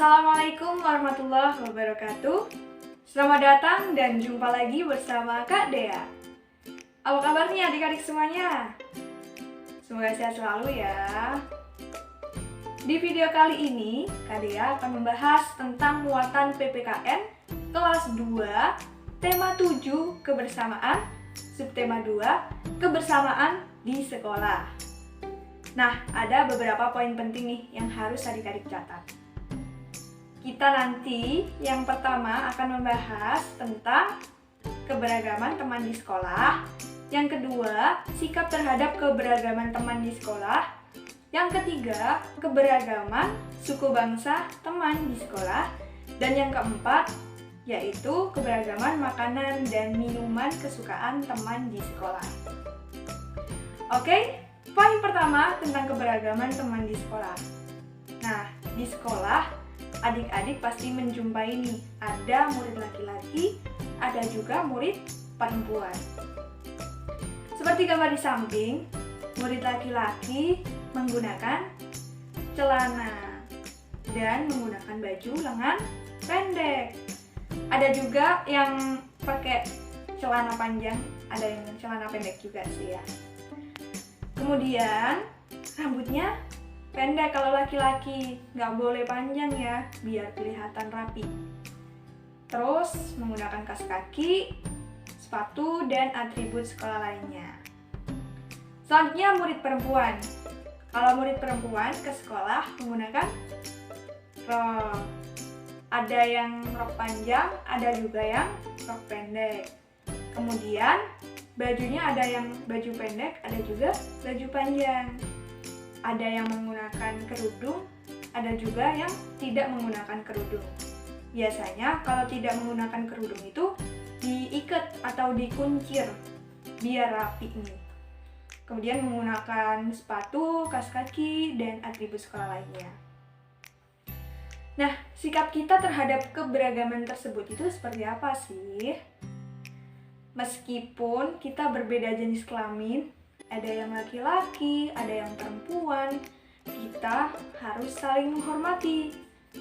Assalamualaikum warahmatullahi wabarakatuh. Selamat datang dan jumpa lagi bersama Kak Dea. Apa kabarnya adik-adik semuanya? Semoga sehat selalu ya. Di video kali ini, Kak Dea akan membahas tentang muatan PPKN kelas 2, tema 7 kebersamaan, subtema 2, kebersamaan di sekolah. Nah, ada beberapa poin penting nih yang harus adik-adik catat. Kita nanti yang pertama akan membahas tentang keberagaman teman di sekolah. Yang kedua, sikap terhadap keberagaman teman di sekolah. Yang ketiga, keberagaman suku bangsa teman di sekolah. Dan yang keempat, yaitu keberagaman makanan dan minuman kesukaan teman di sekolah. Oke, poin pertama tentang keberagaman teman di sekolah. Nah, di sekolah adik-adik pasti menjumpai nih, ada murid laki-laki, ada juga murid perempuan. Seperti gambar di samping, murid laki-laki menggunakan celana dan menggunakan baju lengan pendek. Ada juga yang pakai celana panjang, ada yang celana pendek juga sih ya. Kemudian rambutnya pendek kalau laki-laki, nggak boleh panjang ya, biar kelihatan rapi. Terus menggunakan kaos kaki, sepatu, dan atribut sekolah lainnya. Selanjutnya murid perempuan. Kalau murid perempuan ke sekolah menggunakan rok. Ada yang rok panjang, ada juga yang rok pendek. Kemudian bajunya ada yang baju pendek, ada juga baju panjang. Ada yang menggunakan kerudung, ada juga yang tidak menggunakan kerudung. Biasanya kalau tidak menggunakan kerudung itu diikat atau dikuncir biar rapi nih. Kemudian menggunakan sepatu, kaos kaki, dan atribut sekolah lainnya. Nah, sikap kita terhadap keberagaman tersebut itu seperti apa sih? Meskipun kita berbeda jenis kelamin, ada yang laki-laki, ada yang perempuan, kita harus saling menghormati.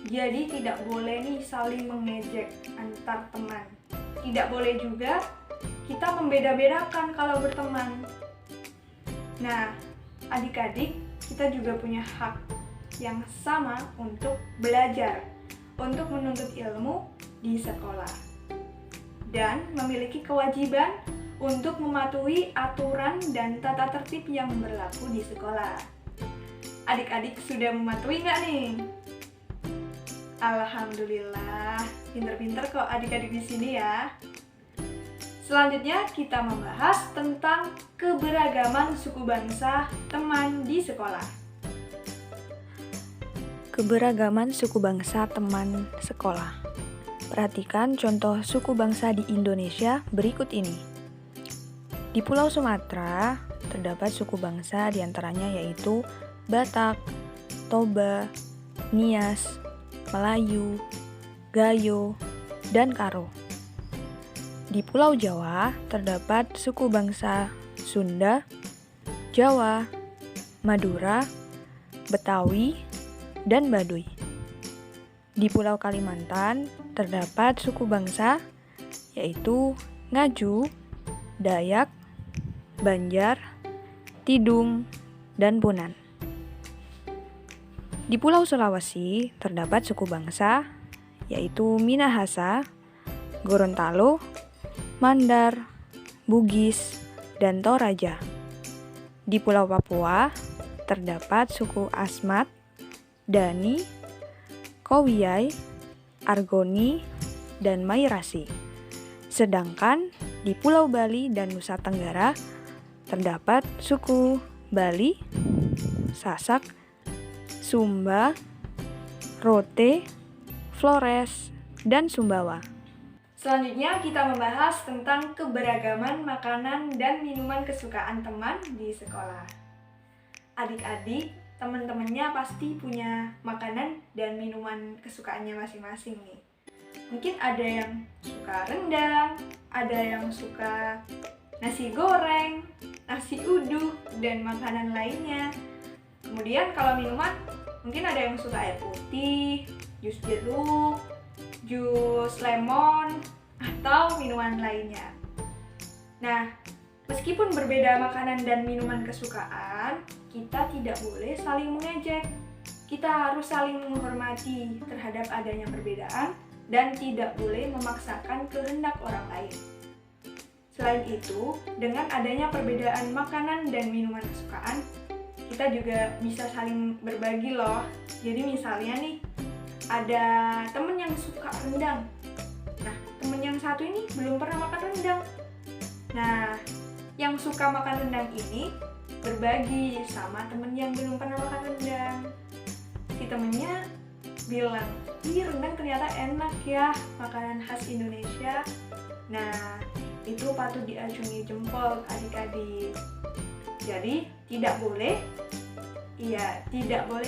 Jadi tidak boleh nih saling mengejek antar teman. Tidak boleh juga kita membeda-bedakan kalau berteman. Nah, adik-adik, kita juga punya hak yang sama untuk belajar, untuk menuntut ilmu di sekolah. Dan memiliki kewajiban untuk mematuhi aturan dan tata tertib yang berlaku di sekolah. Adik-adik sudah mematuhi nggak nih? Alhamdulillah, pinter-pinter kok adik-adik di sini ya. Selanjutnya kita membahas tentang keberagaman suku bangsa teman di sekolah. Keberagaman suku bangsa teman sekolah. Perhatikan contoh suku bangsa di Indonesia berikut ini. Di Pulau Sumatera, terdapat suku bangsa diantaranya yaitu Batak, Toba, Nias, Melayu, Gayo, dan Karo. Di Pulau Jawa, terdapat suku bangsa Sunda, Jawa, Madura, Betawi, dan Baduy. Di Pulau Kalimantan, terdapat suku bangsa yaitu Ngaju, Dayak, Banjar, Tidung, dan Punan. Di Pulau Sulawesi terdapat suku bangsa yaitu Minahasa, Gorontalo, Mandar, Bugis, dan Toraja. Di Pulau Papua terdapat suku Asmat, Dani, Kowiyai, Argoni, dan Mairasi. Sedangkan di Pulau Bali dan Nusa Tenggara terdapat suku Bali, Sasak, Sumba, Rote, Flores, dan Sumbawa. Selanjutnya kita membahas tentang keberagaman makanan dan minuman kesukaan teman di sekolah. Adik-adik, teman-temannya pasti punya makanan dan minuman kesukaannya masing-masing nih. Mungkin ada yang suka rendang, ada yang suka nasi goreng, nasi uduk, dan makanan lainnya. Kemudian kalau minuman, mungkin ada yang suka air putih, jus jeruk, jus lemon, atau minuman lainnya. Nah, meskipun berbeda makanan dan minuman kesukaan, kita tidak boleh saling mengejek. Kita harus saling menghormati terhadap adanya perbedaan dan tidak boleh memaksakan kehendak orang lain. Selain itu, dengan adanya perbedaan makanan dan minuman kesukaan, kita juga bisa saling berbagi loh. Jadi misalnya nih, ada temen yang suka rendang. Nah, temen yang satu ini belum pernah makan rendang. Nah, yang suka makan rendang ini berbagi sama temen yang belum pernah makan rendang. Si temennya bilang, "Ih, rendang ternyata enak ya, makanan khas Indonesia." Nah, itu patut diacungi jempol adik-adik. Jadi, tidak boleh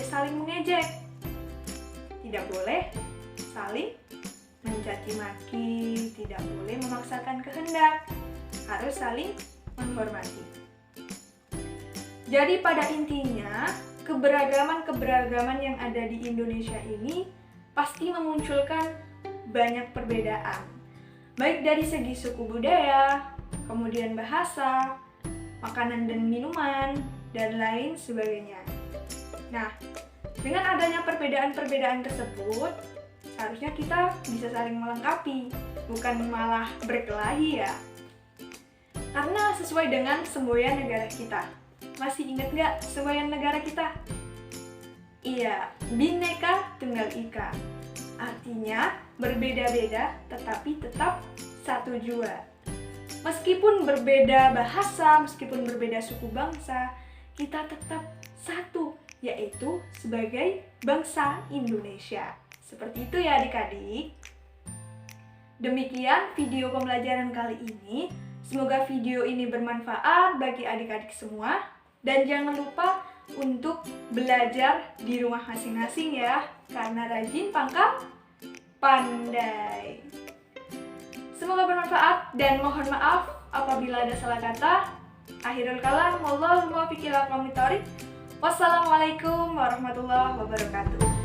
saling mengejek. Tidak boleh saling mencaci maki, tidak boleh memaksakan kehendak. Harus saling menghormati. Jadi pada intinya, keberagaman yang ada di Indonesia ini pasti memunculkan banyak perbedaan. Baik dari segi suku budaya, kemudian bahasa, makanan dan minuman, dan lain sebagainya. Nah, dengan adanya perbedaan-perbedaan tersebut, seharusnya kita bisa saling melengkapi, bukan malah berkelahi ya. Karena sesuai dengan semboyan negara kita. Masih ingat nggak semboyan negara kita? Iya, Bhinneka Tunggal Ika. Artinya berbeda-beda tetapi tetap satu jua. Meskipun berbeda bahasa, meskipun berbeda suku bangsa, kita tetap satu, yaitu sebagai bangsa Indonesia. Seperti itu ya adik-adik. Demikian video pembelajaran kali ini. Semoga video ini bermanfaat bagi adik-adik semua. Dan jangan lupa untuk belajar di rumah masing-masing ya. Karena rajin pangkal pandai. Semoga bermanfaat dan mohon maaf apabila ada salah kata. Akhirul kalam, wallahul muwaffiq ila aqwamit thoriq. Wassalamualaikum warahmatullahi wabarakatuh.